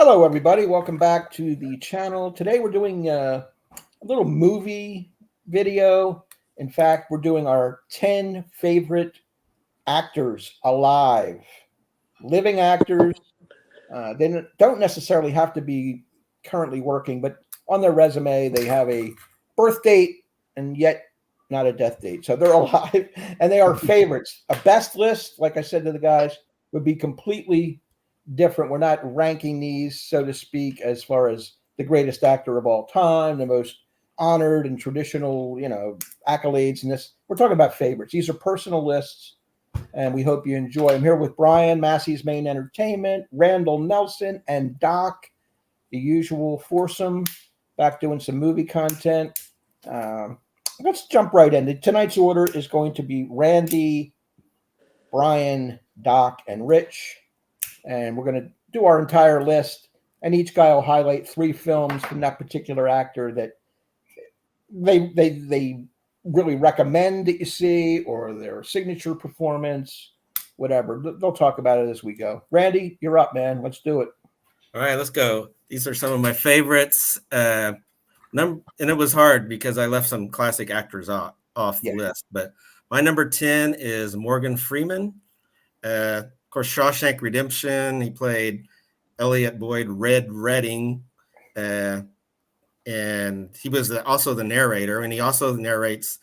Hello, everybody. Welcome back to the channel. Today we're doing a little movie video. In fact, we're doing our 10 favorite actors alive, living actors. They don't necessarily have to be currently working, but on their resume, they have a birth date and yet not a death date. So they're alive and they are favorites. A best list, like I said to the guys, would be completely different. We're not ranking these, so to speak, as far as the greatest actor of all time, the most honored and traditional, accolades. And this, we're talking about favorites. These are personal lists, and we hope you enjoy. I'm here with Brian, Massey's Main Entertainment, Randall Nelson, and Doc, the usual foursome, back doing some movie content. Let's jump right in. Tonight's order is going to be Randy, Brian, Doc, and Rich. And we're going to do our entire list, and each guy will highlight 3 films from that particular actor that they really recommend that you see, or their signature performance, whatever. They'll talk about it as we go. Randy, you're up, man. Let's do it. All right, let's go. These are some of my favorites. And it was hard because I left some classic actors off the list. But my number 10 is Morgan Freeman. Of course, Shawshank Redemption. He played Elliot Boyd Red Redding. And he was also the narrator. And he also narrates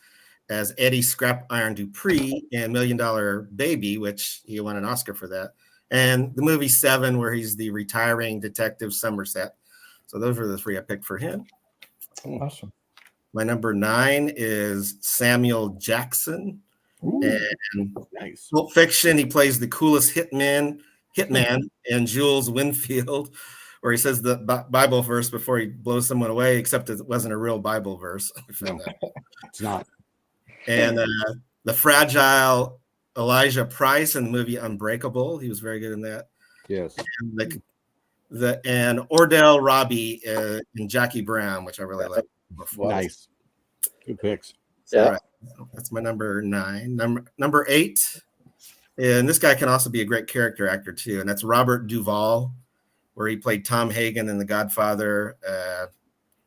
as Eddie Scrap Iron Dupree in $1 Million Baby, which he won an Oscar for that. And the movie Seven, where he's the retiring detective Somerset. So those are the 3 I picked for him. Awesome. My number 9 is Samuel Jackson. Ooh, and nice. Pulp Fiction, he plays the coolest hitman in Jules Winfield, where he says the Bible verse before he blows someone away, except it wasn't a real Bible verse. No, it's not. And the fragile Elijah Price in the movie Unbreakable. He was very good in that. Yes. And Ordell Robbie in Jackie Brown, which I really like. Nice. Good picks. Yeah. Right. That's my number 9. Number 8. And this guy can also be a great character actor too. And that's Robert Duvall, where he played Tom Hagen in The Godfather,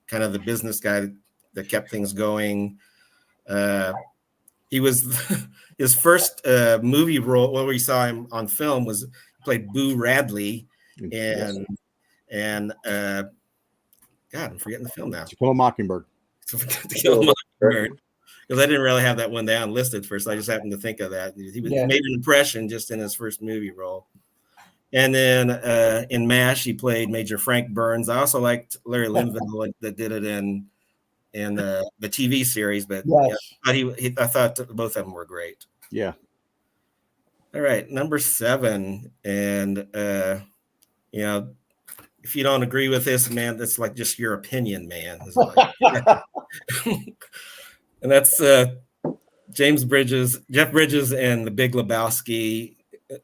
kind of the business guy that kept things going. He was his first movie role. Where we saw him on film was he played Boo Radley, and God, I'm forgetting the film now. To Kill a Mockingbird. To Kill a Mockingbird, because I didn't really have that one down listed first. I just happened to think of that. He made an impression just in his first movie role. And then in MASH, he played Major Frank Burns. I also liked Larry Linville that did it in the TV series, but I thought both of them were great. Yeah. All right, number 7, and if you don't agree with this, man, that's like just your opinion, man. And that's Jeff Bridges, and The Big Lebowski.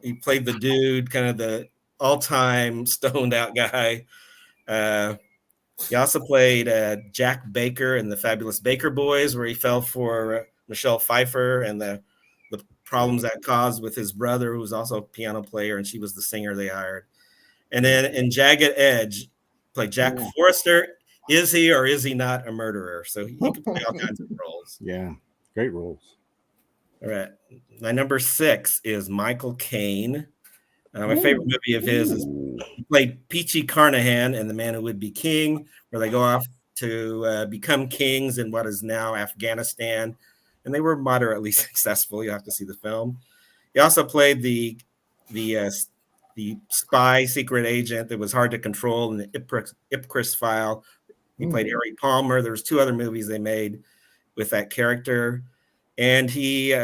He played the dude, kind of the all-time stoned out guy. He also played Jack Baker in The Fabulous Baker Boys, where he fell for Michelle Pfeiffer and the problems that caused with his brother, who was also a piano player, and she was the singer they hired. And then in Jagged Edge, played Jack Forrester. Is he or is he not a murderer? So he can play all kinds of roles. Yeah, great roles. All right. My number 6 is Michael Caine. My favorite movie of his is he played Peachy Carnahan in The Man Who Would Be King, where they go off to become kings in what is now Afghanistan. And they were moderately successful. You have to see the film. He also played the spy secret agent that was hard to control in the Ipcris file. He played Harry Palmer. There's 2 other movies they made with that character. And he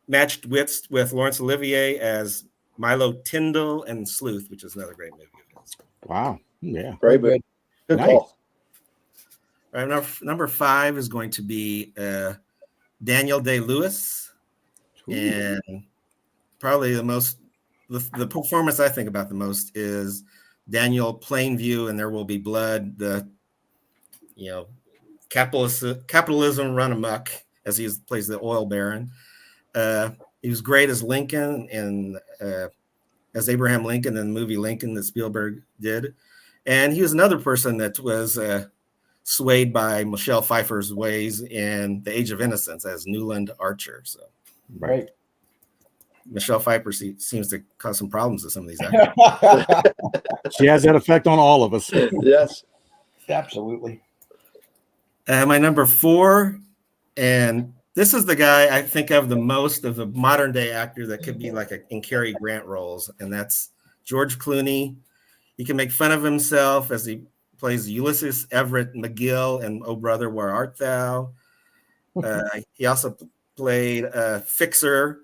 matched wits with Laurence Olivier as Milo Tyndall and Sleuth, which is another great movie of his. Wow. Yeah. Very good. Good call. All right, number 5 is going to be Daniel Day-Lewis. And probably the performance I think about the most is Daniel Plainview and There Will Be Blood. Capitalism run amok, as he plays the oil baron. He was great as Lincoln and as Abraham Lincoln in the movie Lincoln that Spielberg did. And he was another person that was swayed by Michelle Pfeiffer's ways in The Age of Innocence as Newland Archer. So, Right. Michelle Pfeiffer seems to cause some problems with some of these actors. She has that effect on all of us. Yes. Absolutely. My number 4, and this is the guy I think of the most of the modern day actor that could be like in Cary Grant roles, and that's George Clooney. He can make fun of himself as he plays Ulysses Everett McGill in Oh Brother, Where Art Thou? He also played a fixer,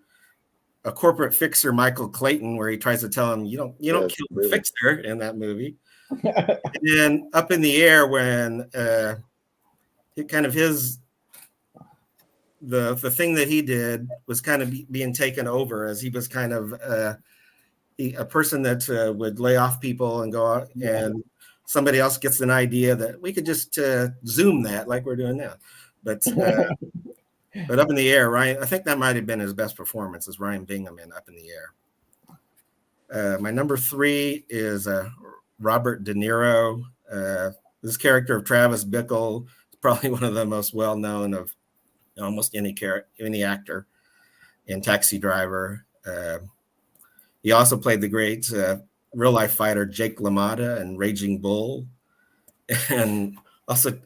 a corporate fixer, Michael Clayton, where he tries to tell him, you don't kill the fixer in that movie. And then Up in the Air, when the thing that he did was kind of being taken over, as he was kind of a person that would lay off people and go out, and somebody else gets an idea that we could just Zoom that like we're doing now. But Up in the Air, Ryan, I think that might have been his best performance, as Ryan Bingham in Up in the Air. My number 3 is Robert De Niro. This character of Travis Bickle is probably one of the most well-known of almost any actor in Taxi Driver. He also played the great real-life fighter Jake LaMotta in Raging Bull, and also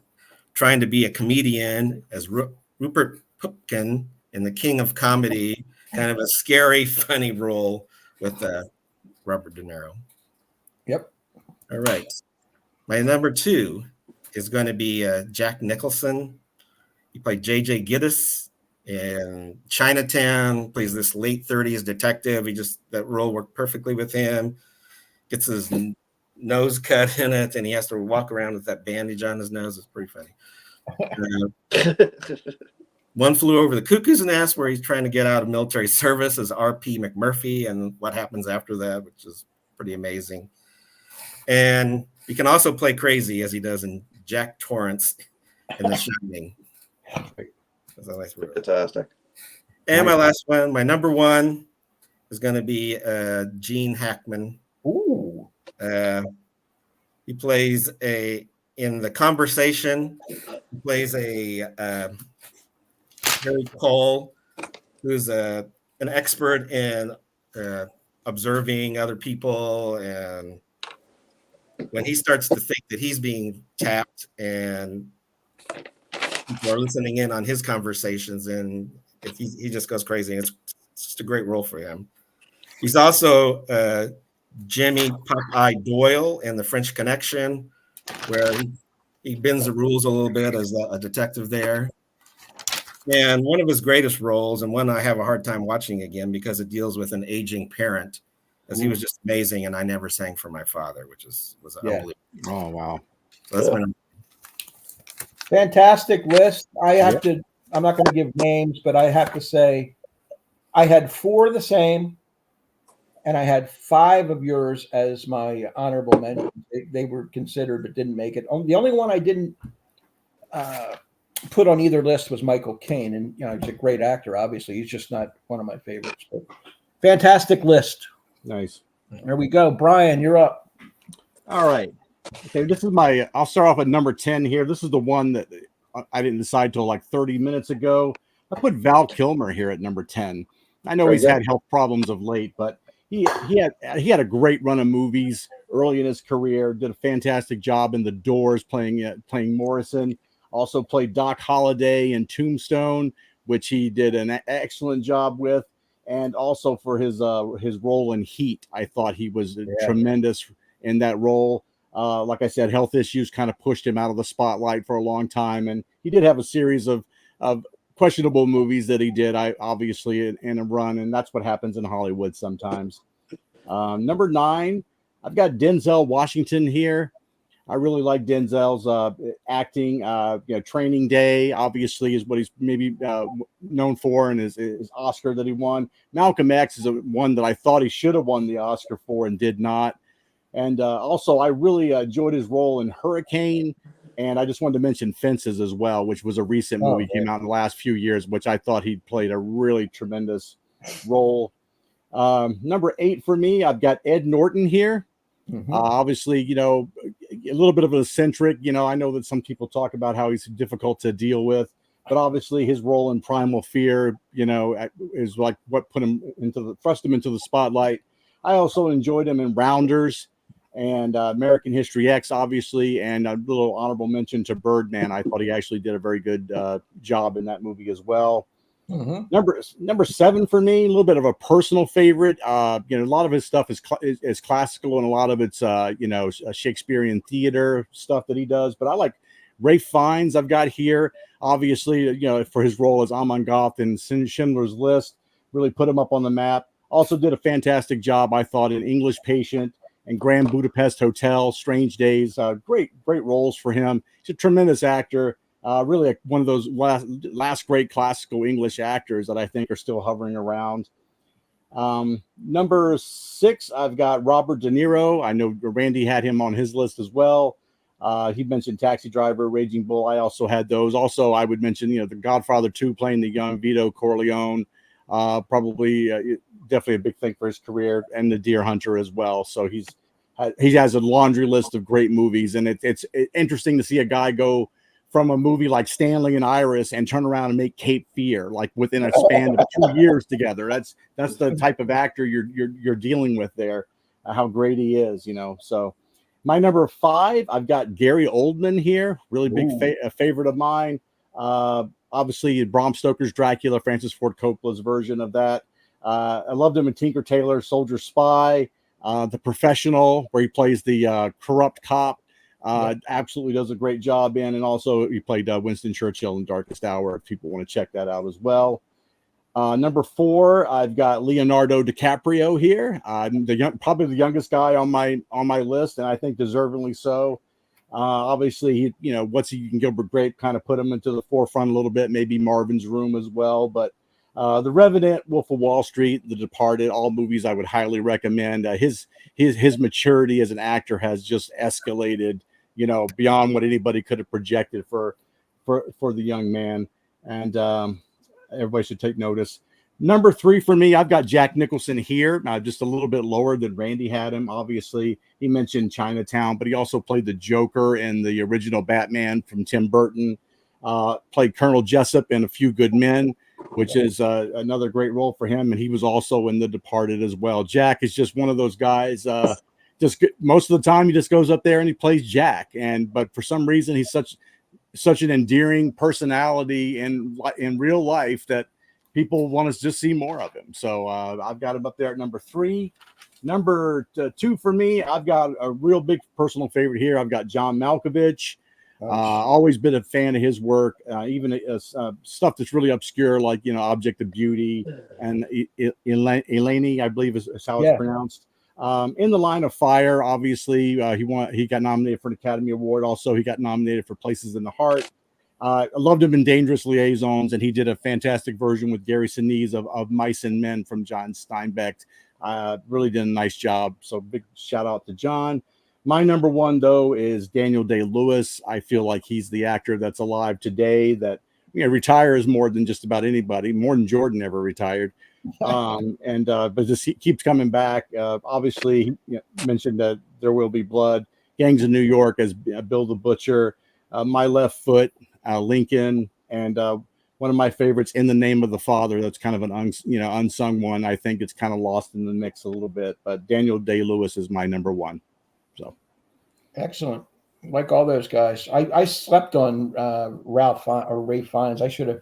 trying to be a comedian as Rupert Pupkin in The King of Comedy, kind of a scary, funny role with Robert De Niro. Yep. All right. My number 2 is going to be Jack Nicholson. He played J.J. Gittes in Chinatown, plays this late 30s detective. That role worked perfectly with him. Gets his nose cut in it, and he has to walk around with that bandage on his nose. It's pretty funny. One Flew Over the Cuckoo's Nest, where he's trying to get out of military service as R.P. McMurphy, and what happens after that, which is pretty amazing. And he can also play crazy, as he does in Jack Torrance in The Shining. Fantastic. And my last one, my number 1, is going to be Gene Hackman. Ooh. He plays in The Conversation, he plays a Harry Cole, who's an expert in observing other people, and when he starts to think that he's being tapped and people are listening in on his conversations, and if he just goes crazy. It's just a great role for him. He's also Jimmy Popeye Doyle in The French Connection, where he bends the rules a little bit as a detective there. And one of his greatest roles, and one I have a hard time watching again because it deals with an aging parent, as he was just amazing. And I Never Sang for My Father, which was unbelievable. Oh, wow. So that's my number. Fantastic list. I'm not going to give names, but I have to say I had 4 the same, and I had 5 of yours as my honorable mentions. They were considered but didn't make it. The only one I didn't put on either list was Michael Caine, and he's a great actor. Obviously, he's just not one of my favorites. But fantastic list. Nice. There we go. Brian, you're up. All right. Okay, this is I'll start off at number 10 here. This is the one that I didn't decide till like 30 minutes ago. I put Val Kilmer here at number 10. I know he's had health problems of late, but he had a great run of movies early in his career. Did a fantastic job in The Doors, playing Morrison. Also played Doc Holliday in Tombstone, which he did an excellent job with. And also for his role in Heat, I thought he was tremendous in that role. Like I said, health issues kind of pushed him out of the spotlight for a long time, and he did have a series of questionable movies that he did, obviously in a run, and that's what happens in Hollywood sometimes. Number 9, I've got Denzel Washington here. I really like Denzel's acting. Training Day obviously is what he's maybe known for, and his Oscar that he won. Malcolm X is one that I thought he should have won the Oscar for and did not. And also, I really enjoyed his role in Hurricane. And I just wanted to mention Fences as well, which was a recent movie, came out in the last few years, which I thought he played a really tremendous role. Number 8 for me, I've got Ed Norton here. Mm-hmm. Obviously, a little bit of an eccentric. I know that some people talk about how he's difficult to deal with, but obviously his role in Primal Fear, is like what thrust him into the spotlight. I also enjoyed him in Rounders and American History X, obviously, and a little honorable mention to Birdman. I thought he actually did a very good job in that movie as well. Mm-hmm. Number 7 for me, a little bit of a personal favorite. A lot of his stuff is classical, and a lot of it's Shakespearean theater stuff that he does. But I like Ralph Fiennes. I've got here, obviously, for his role as Amon Goth in Schindler's List, really put him up on the map. Also did a fantastic job, I thought, in English Patient and Grand Budapest Hotel, Strange Days. Great roles for him. He's a tremendous actor. Really one of those last great classical English actors that I think are still hovering around. Number 6, I've got Robert De Niro. I know Randy had him on his list as well. He mentioned Taxi Driver, Raging Bull. I also had those. Also, I would mention, The Godfather 2, playing the young Vito Corleone. Probably definitely a big thing for his career, and The Deer Hunter as well. So he has a laundry list of great movies, and it's interesting to see a guy go from a movie like Stanley and Iris and turn around and make Cape Fear, like within a span of 2 years together. That's the type of actor you're dealing with there. How great he is, So my number 5, I've got Gary Oldman here, really big favorite of mine. Obviously, Bram Stoker's Dracula, Francis Ford Coppola's version of that. I loved him in Tinker Tailor Soldier Spy, The Professional, where he plays the corrupt cop. Absolutely does a great job in, and also he played Winston Churchill in Darkest Hour, if people want to check that out as well. Number 4, I've got Leonardo DiCaprio here. Probably the youngest guy on my list, and I think deservingly so. Obviously, What's Eating Gilbert Grape kind of put him into the forefront a little bit, maybe Marvin's Room as well. But The Revenant, Wolf of Wall Street, The Departed, all movies I would highly recommend. His maturity as an actor has just escalated, beyond what anybody could have projected for the young man. And everybody should take notice. Number 3 for me, I've got Jack Nicholson here, just a little bit lower than Randy had him. Obviously, he mentioned Chinatown, but he also played the Joker in the original Batman from Tim Burton. Played Colonel Jessup in A Few Good Men, which is another great role for him, and he was also in The Departed as well. Jack is just one of those guys. Most of the time, he just goes up there and he plays Jack, but for some reason, he's such an endearing personality in real life that people want to just see more of him. So I've got him up there at number 3. Number 2 for me, I've got a real big personal favorite here. I've got John Malkovich. Always been a fan of his work, even stuff that's really obscure, like Object of Beauty and Eleni, I believe is how it's pronounced. In the Line of Fire, obviously, he got nominated for an Academy Award. Also, he got nominated for Places in the Heart. I loved him in Dangerous Liaisons, and he did a fantastic version with Gary Sinise of Mice and Men from John Steinbeck. Really did a nice job. So big shout out to John. My number 1, though, is Daniel Day-Lewis. I feel like he's the actor that's alive today that retires more than just about anybody, more than Jordan ever retired. But just he keeps coming back. Obviously, he mentioned that There Will Be Blood, Gangs of New York as Bill the Butcher, My Left Foot, Lincoln, and one of my favorites, In the Name of the Father. That's kind of an unsung one. I think it's kind of lost in the mix a little bit, but Daniel Day-Lewis is my number 1. So excellent. Like all those guys, I slept on Ray Fiennes. I should have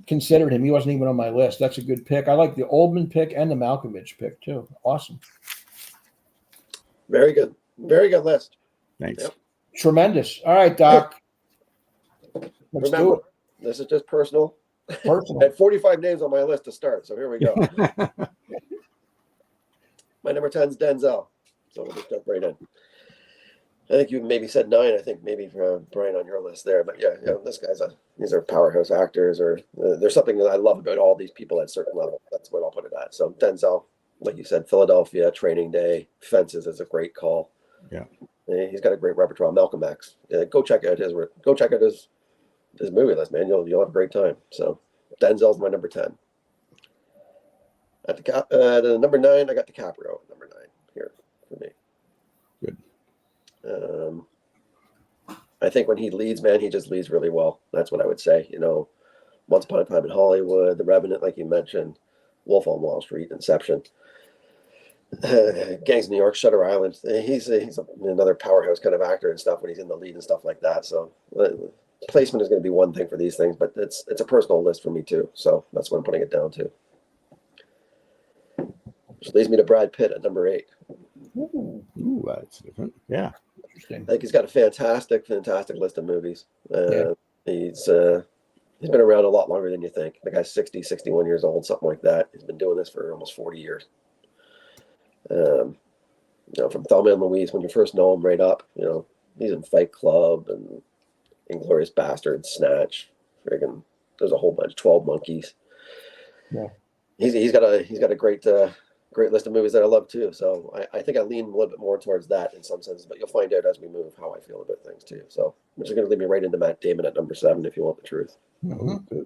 considered him. He wasn't even on my list. That's a good pick. I like the Oldman pick and the Malkovich pick too. Awesome. Very good list. Thanks. Yep. Tremendous. All right, Doc. Let's do it. This is just personal. I had 45 names on my list to start, so here we go. My number 10 is Denzel, so we'll just jump right in. I think you maybe said 9. I think maybe Brian on your list there, but this guy's these are powerhouse actors, or there's something that I love about all these people at a certain level. That's what I'll put it at. So Denzel, like you said, Philadelphia, Training Day, Fences is a great call. Yeah, he's got a great repertoire. Malcolm X, go check out his movie list, man. You'll have a great time. So Denzel's my number 10. At the number 9, I got DiCaprio at number 9 here for me. Good. I think when he leads, man, he just leads really well. That's what I would say. Once Upon a Time in Hollywood, The Revenant, like you mentioned, Wolf on Wall Street, Inception, Gangs of New York, Shutter Island. He's another powerhouse kind of actor and stuff when he's in the lead and stuff like that. So placement is going to be one thing for these things, but it's a personal list for me too. So that's what I'm putting it down to. Which leads me to Brad Pitt at number 8. Ooh, that's different. Yeah. Interesting. I think he's got a fantastic list of movies. He's been around a lot longer than you think. The guy's 60, 61 years old, something like that. He's been doing this for almost 40 years. From Thelma and Louise, when you first know him right up, he's in Fight Club and Inglourious Basterds, Snatch, friggin' there's a whole bunch, 12 Monkeys. Yeah. He's got a great list of movies that I love too. So I think I lean a little bit more towards that in some senses, but you'll find out as we move how I feel about things too. So which is going to lead me right into Matt Damon at number 7 if you want the truth. Mm-hmm.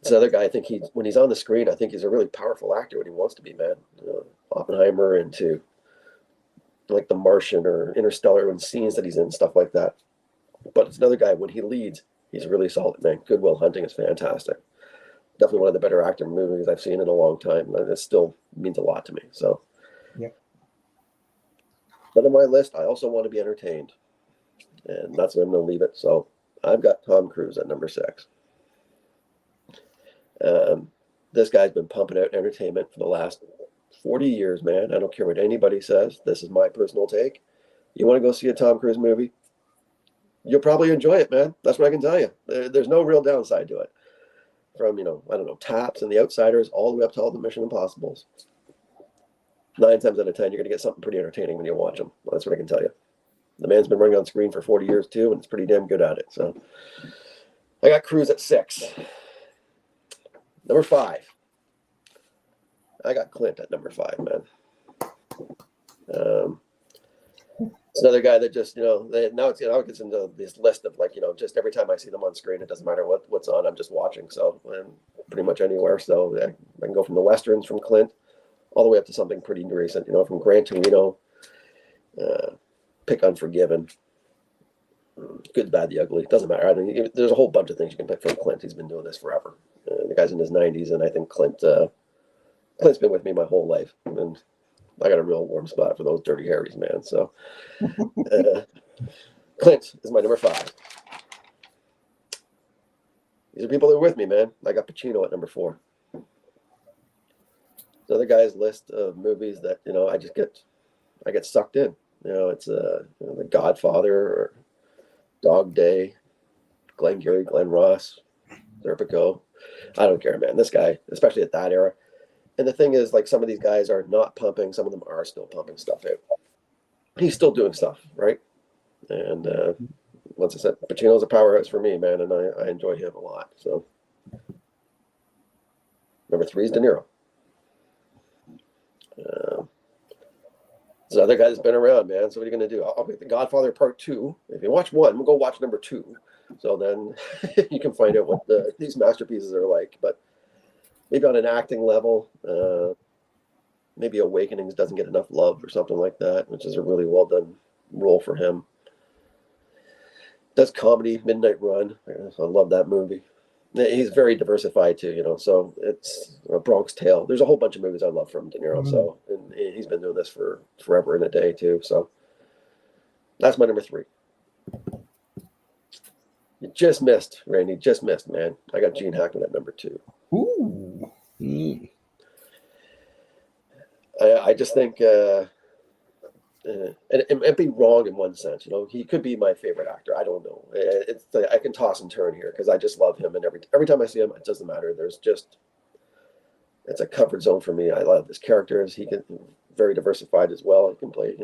This other guy, I think when he's on the screen, I think he's a really powerful actor when he wants to be, man. Oppenheimer into like The Martian or Interstellar and scenes that he's in, stuff like that. But it's another guy, when he leads, he's really solid, man. Good Will Hunting is fantastic. Definitely one of the better actor movies I've seen in a long time. And it still means a lot to me. So, yeah. But on my list, I also want to be entertained. And that's where I'm going to leave it. So I've got Tom Cruise at number 6. This guy's been pumping out entertainment for the last 40 years, man. I don't care what anybody says. This is my personal take. You want to go see a Tom Cruise movie? You'll probably enjoy it, man. That's what I can tell you. There's no real downside to it. From, Taps and The Outsiders all the way up to all the Mission Impossibles. 9 times out of 10, you're going to get something pretty entertaining when you watch them. That's what I can tell you. The man's been running on screen for 40 years too, and it's pretty damn good at it. So I got Cruise at 6. Number 5. I got Clint at number 5, man. It's another guy that just, now it gets into this list of just every time I see them on screen, it doesn't matter what's on, I'm just watching. So I'm pretty much anywhere. So I can go from the Westerns from Clint all the way up to something pretty recent, from Gran Torino, pick Unforgiven, Good, Bad, the Ugly. It doesn't matter. There's a whole bunch of things you can pick from Clint. He's been doing this forever. The guy's in his 90s, and I think Clint's been with me my whole life. And I got a real warm spot for those Dirty Harrys, man. So Clint is my number 5. These are people that are with me, man. I got Pacino at number 4. The other guy's list of movies that, I get sucked in. It's The Godfather or Dog Day, Glengarry, Glen Ross, Serpico. I don't care, man. This guy, especially at that era. And the thing is, some of these guys are not pumping. Some of them are still pumping stuff out. He's still doing stuff, right? And once I said, Pacino's a powerhouse for me, man, and I enjoy him a lot. So number 3 is De Niro. This other guy that's been around, man. So what are you going to do? I'll pick The Godfather Part 2. If you watch 1, we'll go watch number 2. So then you can find out what these masterpieces are like. But maybe on an acting level, maybe Awakenings doesn't get enough love or something like that, which is a really well done role for him. Does comedy, Midnight Run. I love that movie. He's very diversified too, so it's a Bronx Tale. There's a whole bunch of movies I love from De Niro. Mm-hmm. So and he's been doing this for forever and a day too. So that's my number 3. You just missed, Randy. Just missed, man. I got Gene Hackman at number 2. Ooh. Mm. I just think, and be wrong in one sense, he could be my favorite actor. I don't know. I can toss and turn here because I just love him, and every time I see him, it doesn't matter. It's a comfort zone for me. I love his characters. He can very diversified as well. He can play,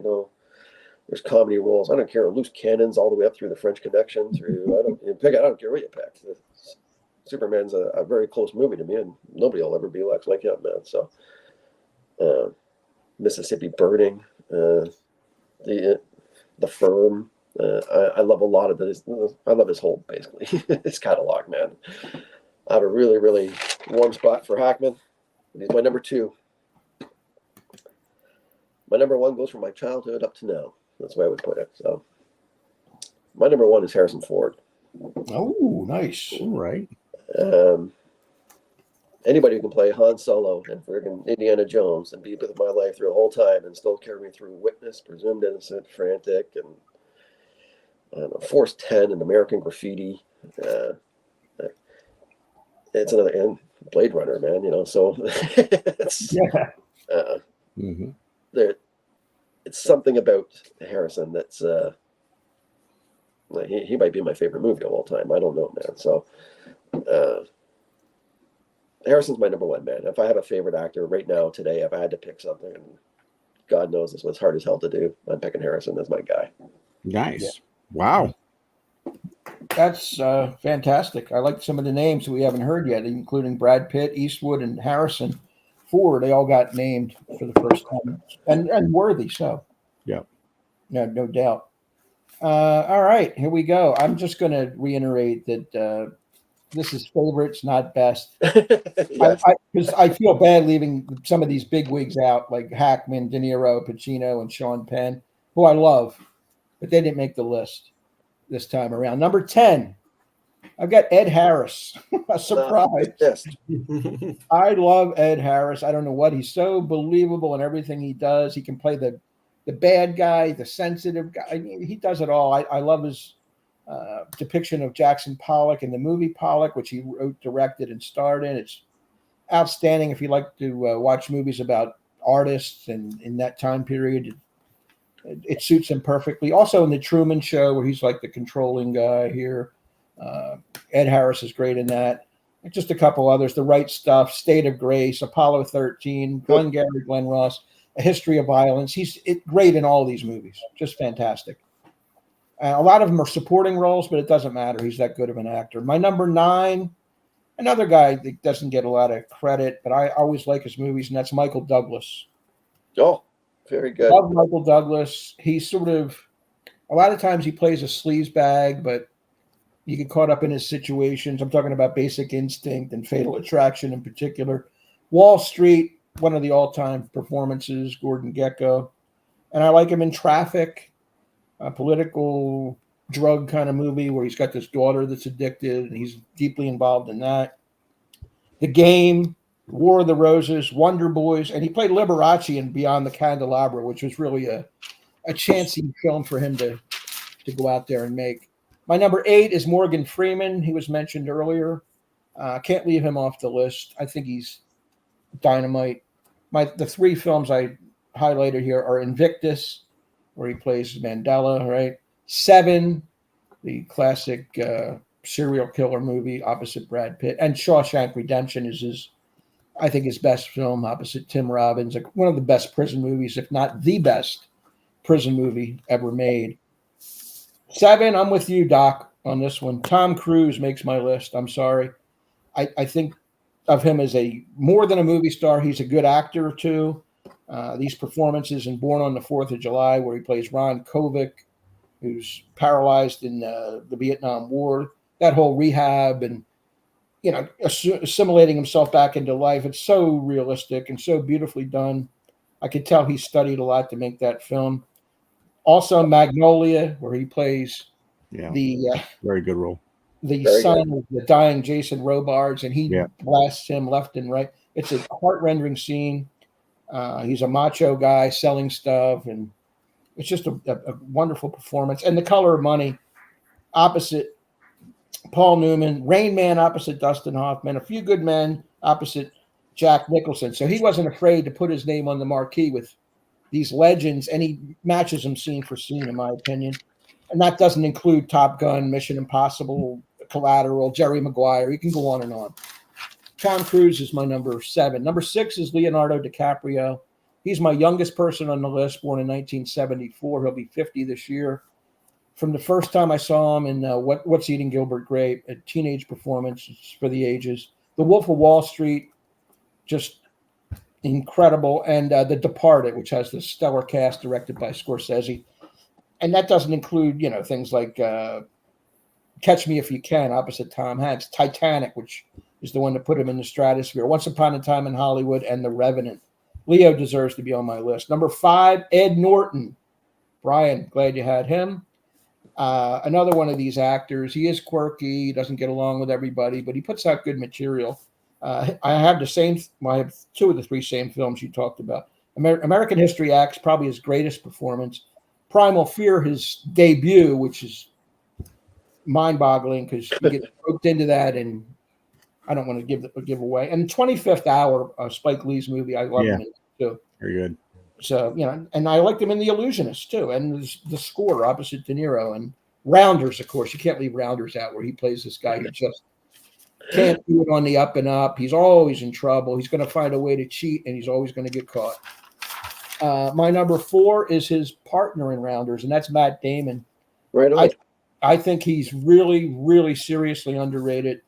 there's comedy roles. I don't care. Loose Cannons all the way up through The French Connection. I don't care what you pick. Superman's a very close movie to me, and nobody will ever be like him, man. So, Mississippi Burning, the Firm. I love a lot of this. I love his whole, basically, his catalog, man. I have a really, really warm spot for Hackman. He's my number 2. My number 1 goes from my childhood up to now. That's the way I would put it. So my number one is Harrison Ford. Oh, nice. All right. Anybody who can play Han Solo and friggin' Indiana Jones and be with my life through the whole time and still carry me through Witness, Presumed Innocent, Frantic, and I don't know, Force 10 and American Graffiti. It's another, and Blade Runner, man, you know, so it's, there, it's something about Harrison that's, he might be my favorite movie of all time. I don't know, man. So, Harrison's my number one, man. If I have a favorite actor right now, today, if I had to pick something, and God knows this was hard as hell to do, I'm picking Harrison as my guy. Nice. Yeah. Wow. That's fantastic. I like some of the names we haven't heard yet, including Brad Pitt, Eastwood, and Harrison Ford. They all got named for the first time, and worthy so. Yeah. No doubt. All right, here we go. I'm just going to reiterate that this is favorites, not best. Yes. Because I feel bad leaving some of these big wigs out, like Hackman, De Niro, Pacino, and Sean Penn, who I love, but they didn't make the list this time around. Number 10, I've got Ed Harris. A surprise. Yes. I love Ed Harris. I don't know what. He's so believable in everything he does. He can play the bad guy, the sensitive guy. He does it all. I love his depiction of Jackson Pollock in the movie Pollock, which he wrote, directed, and starred in. It's outstanding if you like to watch movies about artists and in that time period. It suits him perfectly. Also in the Truman Show, where he's like the controlling guy here. Ed Harris is great in that. Just a couple others. The Right Stuff, State of Grace, Apollo 13, Glengarry Glen Ross, A History of Violence. He's great in all these movies. Just fantastic. A lot of them are supporting roles, but it doesn't matter. He's that good of an actor. My number 9, another guy that doesn't get a lot of credit, but I always like his movies, and that's Michael Douglas. Oh, very good. Love Michael Douglas. He's sort of, a lot of times he plays a sleazebag, but you get caught up in his situations. I'm talking about Basic Instinct and Fatal Attraction in particular. Wall Street, one of the all-time performances, Gordon Gekko. And I like him in Traffic, a political drug kind of movie where he's got this daughter that's addicted and he's deeply involved in that. The Game, War of the Roses, Wonder Boys, and he played Liberace in Beyond the Candelabra, which was really a chancy film for him to go out there and make. My number 8 is Morgan Freeman. He was mentioned earlier. Can't leave him off the list. I think he's dynamite. The 3 films I highlighted here are Invictus, where he plays Mandela, right? 7, the classic serial killer movie opposite Brad Pitt, and Shawshank Redemption is his best film opposite Tim Robbins. Like one of the best prison movies, if not the best prison movie ever made. 7, I'm with you, Doc, on this one. Tom Cruise makes my list. I'm sorry. I think of him as more than a movie star. He's a good actor too. These performances in Born on the 4th of July, where he plays Ron Kovic, who's paralyzed in the Vietnam War, that whole rehab and, assimilating himself back into life. It's so realistic and so beautifully done. I could tell he studied a lot to make that film. Also, Magnolia, where he plays the very good role. The son of the dying Jason Robards, and he blasts him left and right. It's a heart-rendering scene. He's a macho guy selling stuff, and it's just a wonderful performance. And The Color of Money, opposite Paul Newman, Rain Man opposite Dustin Hoffman, A Few Good Men opposite Jack Nicholson. So he wasn't afraid to put his name on the marquee with these legends, and he matches them scene for scene, in my opinion. And that doesn't include Top Gun, Mission Impossible, Collateral, Jerry Maguire. You can go on and on. Tom Cruise is my number 7. Number 6 is Leonardo DiCaprio. He's my youngest person on the list, born in 1974. He'll be 50 this year. From the first time I saw him in What's Eating Gilbert Grape, a teenage performance for the ages. The Wolf of Wall Street, just incredible. And The Departed, which has the stellar cast directed by Scorsese. And that doesn't include, things like Catch Me If You Can, opposite Tom Hanks. Titanic, which is the one that put him in the stratosphere. Once Upon a Time in Hollywood, and The Revenant. Leo deserves to be on my list. Number 5, Ed Norton, Brian, glad you had him. Another one of these actors. He is quirky, doesn't get along with everybody, but he puts out good material. I have the same. Well, I have two of the three same films you talked about. American History X, probably his greatest performance. Primal Fear, his debut, which is mind-boggling because you get roped into that, and I don't want to give away. And 25th Hour, Spike Lee's movie, I love him in too. Very good. So, and I liked him in The Illusionist too, and the Score opposite De Niro, and Rounders, of course. You can't leave Rounders out, where he plays this guy who just can't do it on the up and up. He's always in trouble. He's going to find a way to cheat, and he's always going to get caught. My number 4 is his partner in Rounders, and that's Matt Damon. Right on. I think he's really, really seriously underrated.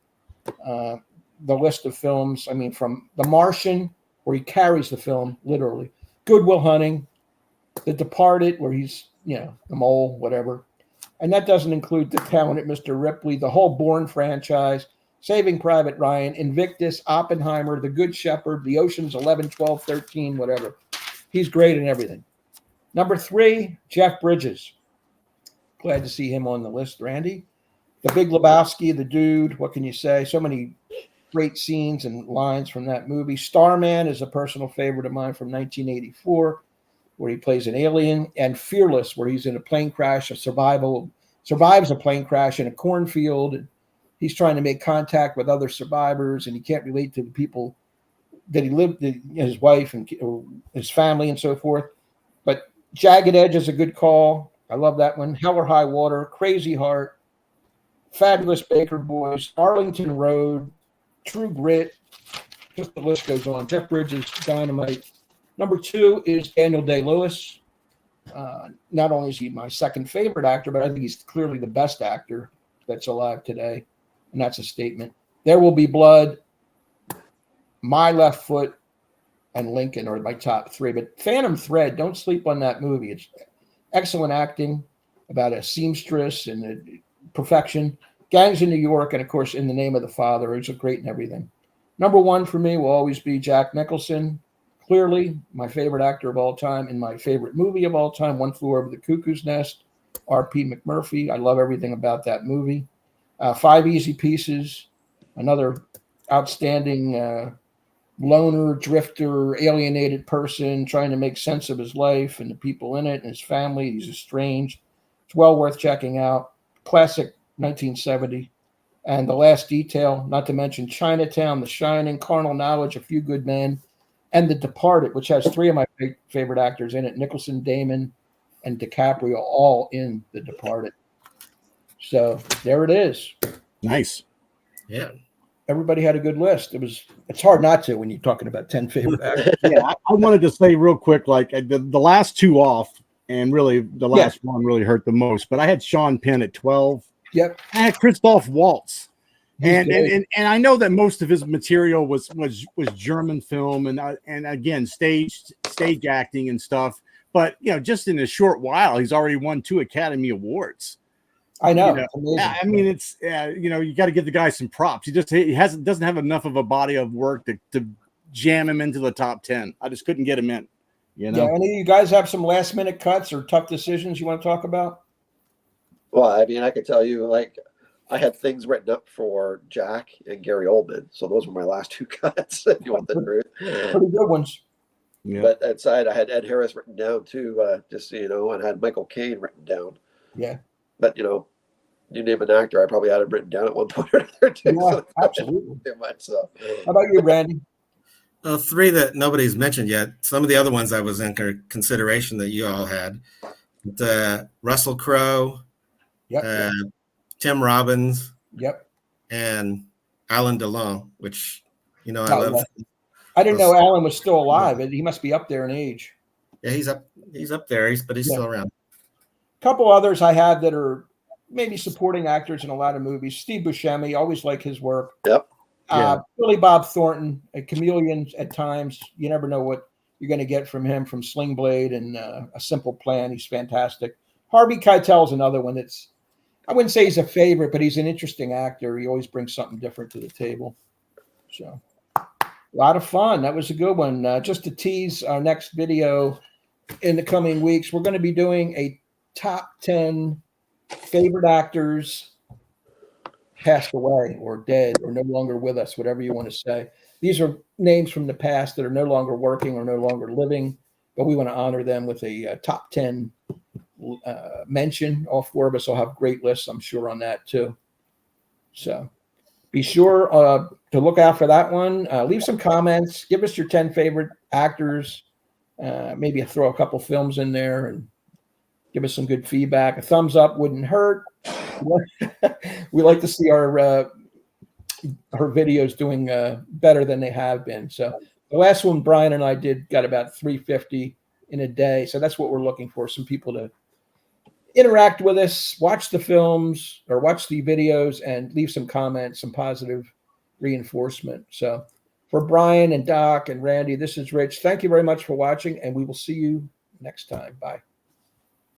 The list of films, I mean, from The Martian, where he carries the film, literally. Good Will Hunting, The Departed, where he's, the mole, whatever. And that doesn't include the talented Mr. Ripley, the whole Bourne franchise, Saving Private Ryan, Invictus, Oppenheimer, The Good Shepherd, the Oceans 11, 12, 13, whatever. He's great in everything. Number 3, Jeff Bridges. Glad to see him on the list, Randy. The Big Lebowski, The Dude, what can you say? So many great scenes and lines from that movie. Starman is a personal favorite of mine from 1984, where he plays an alien. And Fearless, where he's in a plane crash, survives a plane crash in a cornfield. And he's trying to make contact with other survivors, and he can't relate to the people that he lived, his wife and his family and so forth. But Jagged Edge is a good call. I love that one. Hell or High Water, Crazy Heart, Fabulous Baker Boys, Arlington Road, True Grit. Just the list goes on. Jeff Bridges, dynamite. Number 2 is Daniel Day-Lewis. Not only is he my second favorite actor, but I think he's clearly the best actor that's alive today. And that's a statement. There Will Be Blood, My Left Foot, and Lincoln are my top 3. But Phantom Thread, don't sleep on that movie. It's excellent acting about a seamstress and perfection. Gangs in New York, and of course, In the Name of the Father. He's great in everything. Number 1 for me will always be Jack Nicholson. Clearly, my favorite actor of all time, and my favorite movie of all time, One Flew Over the Cuckoo's Nest. R.P. McMurphy. I love everything about that movie. 5 Easy Pieces, another outstanding loner, drifter, alienated person trying to make sense of his life and the people in it and his family. He's estranged. It's well worth checking out. Classic 1970. And The Last Detail, not to mention Chinatown, The Shining, Carnal Knowledge, A Few Good Men, and The Departed, which has 3 of my favorite actors in it, Nicholson, Damon, and DiCaprio, all in The Departed. So there it is. Nice. Yeah. Everybody had a good list. It's hard not to when you're talking about 10 favorite actors. Yeah, I wanted to say real quick, like the last 2 off, and really the last one really hurt the most. But I had Sean Penn at 12. Yep. I had Christoph Waltz, and I know that most of his material was German film and again stage acting and stuff. But just in a short while, he's already won 2 Academy Awards. I know. I mean, it's you got to give the guy some props. He doesn't have enough of a body of work to jam him into the top 10. I just couldn't get him in. Yeah. Any of you guys have some last minute cuts or tough decisions you want to talk about? Well, I mean, I could tell you, like, I had things written up for Jack and Gary Oldman, so those were my last 2 cuts. If you want the truth, pretty good ones. Yeah. But outside, I had Ed Harris written down too, just so you know, and had Michael Caine written down. Yeah. But you name an actor, I probably had him written down at one point or another too. Yeah, so absolutely. Too much. So. How about you, Randy? Well, 3 that nobody's mentioned yet. Some of the other ones I was in consideration that you all had. But, Russell Crowe, Yep. Tim Robbins, Yep. and Alain Delon, which I love. I didn't know Alan was still alive. He must be up there in age. Yeah, he's up there, but he's still around. A couple others I have that are maybe supporting actors in a lot of movies. Steve Buscemi, always like his work. Yep. Billy Bob Thornton, a chameleon at times. You never know what you're going to get from him, from Sling Blade and A Simple Plan. He's fantastic. Harvey Keitel's another one that's, I wouldn't say he's a favorite, but he's an interesting actor. He always brings something different to the table. So a lot of fun. That was a good one. Just to tease our next video in the coming weeks, we're going to be doing a top 10 favorite actors passed away or dead or no longer with us, whatever you want to say. These are names from the past that are no longer working or no longer living, but we want to honor them with a top 10 mention. All four of us will have great lists, I'm sure, on that too. So be sure to look out for that one. Leave some comments. Give us your 10 favorite actors. Maybe throw a couple films in there and give us some good feedback. A thumbs up wouldn't hurt. We like to see our videos doing better than they have been. So the last one Brian and I did got about 350 in a day. So that's what we're looking for, some people to interact with us, watch the films or watch the videos and leave some comments, some positive reinforcement. So for Brian and Doc and Randy, this is Rich. Thank you very much for watching, and we will see you next time. Bye.